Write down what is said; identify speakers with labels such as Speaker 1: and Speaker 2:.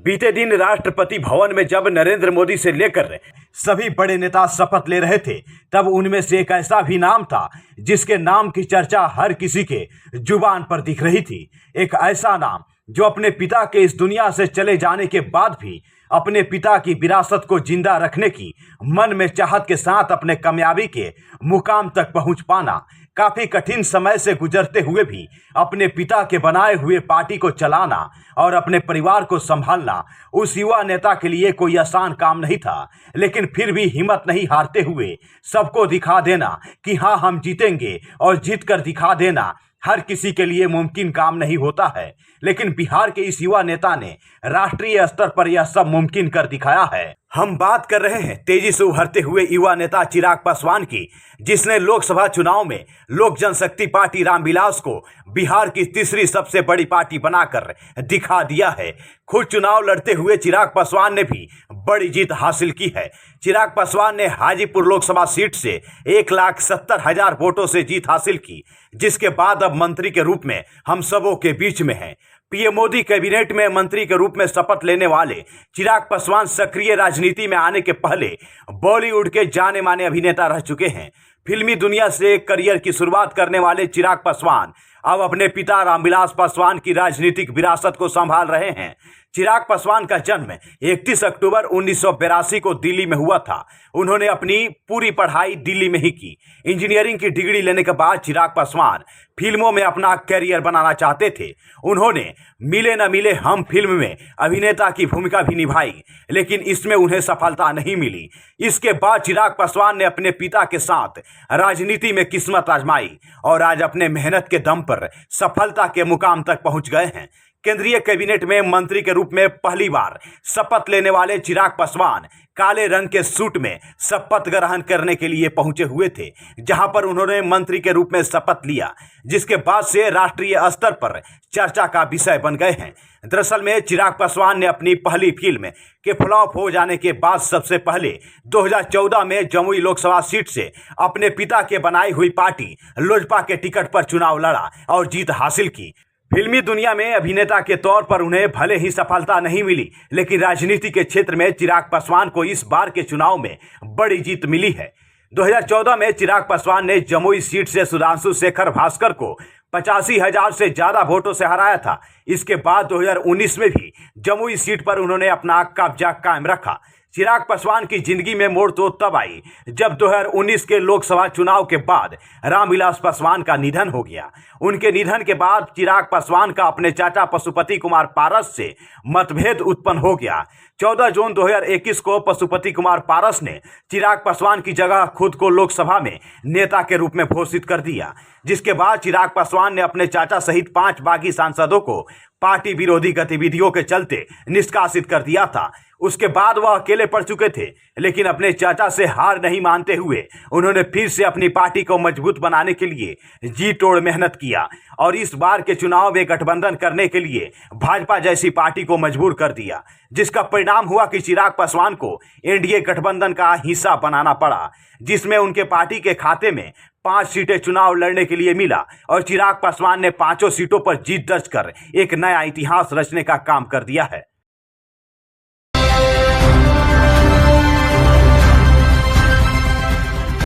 Speaker 1: बीते दिन राष्ट्रपति भवन में जब नरेंद्र मोदी से लेकर सभी बड़े नेता शपथ ले रहे थे, तब उनमें से एक ऐसा भी नाम था जिसके नाम की चर्चा हर किसी के जुबान पर दिख रही थी। एक ऐसा नाम जो अपने पिता के इस दुनिया से चले जाने के बाद भी अपने पिता की विरासत को जिंदा रखने की मन में चाहत के साथ अपने कामयाबी के मुकाम तक पहुंच पाना, काफी कठिन समय से गुजरते हुए भी अपने पिता के बनाए हुए पार्टी को चलाना और अपने परिवार को संभालना उस युवा नेता के लिए कोई आसान काम नहीं था। लेकिन फिर भी हिम्मत नहीं हारते हुए सबको दिखा देना कि हाँ, हम जीतेंगे, और जीत कर दिखा देना हर किसी के लिए मुमकिन काम नहीं होता है। लेकिन बिहार के इस युवा नेता ने राष्ट्रीय स्तर पर यह सब मुमकिन कर दिखाया है। हम बात कर रहे हैं तेजी से उभरते हुए युवा नेता चिराग पासवान की, जिसने लोकसभा चुनाव में लोक जनशक्ति पार्टी रामविलास को बिहार की तीसरी सबसे बड़ी पार्टी बनाकर दिखा दिया है। खुद चुनाव लड़ते हुए चिराग पासवान ने भी बड़ी जीत हासिल की है। चिराग पासवान ने हाजीपुर लोकसभा सीट से 1,70,000 वोटों से जीत हासिल की, जिसके बाद अब मंत्री के रूप में हम सबों के बीच में हैं। पीएम मोदी कैबिनेट में मंत्री के रूप में शपथ लेने वाले चिराग पासवान सक्रिय राजनीति में आने के पहले बॉलीवुड के जाने माने अभिनेता रह चुके हैं। फिल्मी दुनिया से करियर की शुरुआत करने वाले चिराग पासवान अब अपने पिता रामविलास पासवान की राजनीतिक विरासत को संभाल रहे हैं। चिराग पासवान का जन्म 31 अक्टूबर 1982 को दिल्ली में हुआ था। उन्होंने अपनी पूरी पढ़ाई दिल्ली में ही की। इंजीनियरिंग की डिग्री लेने के बाद चिराग पासवान फिल्मों में अपना करियर बनाना चाहते थे। उन्होंने मिले न मिले हम फिल्म में अभिनेता की भूमिका भी निभाई, लेकिन इसमें उन्हें सफलता नहीं मिली। इसके बाद चिराग पासवान ने अपने पिता के साथ राजनीति में किस्मत आजमाई और आज अपने मेहनत के दम पर सफलता के मुकाम तक पहुंच गए हैं। केंद्रीय कैबिनेट में मंत्री के रूप में पहली बार शपथ लेने वाले चिराग पासवान काले रंग के सूट में शपथ ग्रहण करने के लिए पहुंचे हुए थे, जहां पर उन्होंने मंत्री के रूप में शपथ लिया, जिसके बाद से राष्ट्रीय स्तर पर चर्चा का विषय बन गए हैं। दरअसल में चिराग पासवान ने अपनी पहली फिल्म के फ्लॉप हो जाने के बाद सबसे पहले 2014 में जमुई लोकसभा सीट से अपने पिता के बनाई हुई पार्टी लोजपा के टिकट पर चुनाव लड़ा और जीत हासिल की। फिल्मी दुनिया में अभिनेता के तौर पर उन्हें भले ही सफलता नहीं मिली, लेकिन राजनीति के क्षेत्र में चिराग पासवान को इस बार के चुनाव में बड़ी जीत मिली है। 2014 में चिराग पासवान ने जमुई सीट से सुधांशु शेखर भास्कर को 85,000 से ज़्यादा वोटों से हराया था। इसके बाद 2019 में भी जमुई सीट पर उन्होंने अपना कब्जा कायम रखा। चिराग पासवान की जिंदगी में मोड़ तो तब आई जब 2019 के लोकसभा चुनाव के बाद रामविलास पासवान का निधन हो गया। उनके निधन के बाद चिराग पासवान का अपने चाचा पशुपति कुमार पारस से मतभेद उत्पन्न हो गया। 14 जून 2021 को पशुपति कुमार पारस ने चिराग पासवान की जगह खुद को लोकसभा में नेता के रूप में घोषित कर दिया, जिसके बाद चिराग पासवान ने अपने चाचा सहित 5 बागी सांसदों को पार्टी विरोधी गतिविधियों के चलते निष्कासित कर दिया था। उसके बाद वह अकेले पड़ चुके थे, लेकिन अपने चाचा से हार नहीं मानते हुए उन्होंने फिर से अपनी पार्टी को मजबूत बनाने के लिए जी तोड़ मेहनत किया और इस बार के चुनाव में गठबंधन करने के लिए भाजपा जैसी पार्टी को मजबूर कर दिया, जिसका परिणाम हुआ कि चिराग पासवान को एनडीए गठबंधन का हिस्सा बनाना पड़ा, जिसमें उनके पार्टी के खाते में 5 सीटें चुनाव लड़ने के लिए मिला और चिराग पासवान ने 5 सीटों पर जीत दर्ज कर एक नया इतिहास रचने का काम कर दिया है।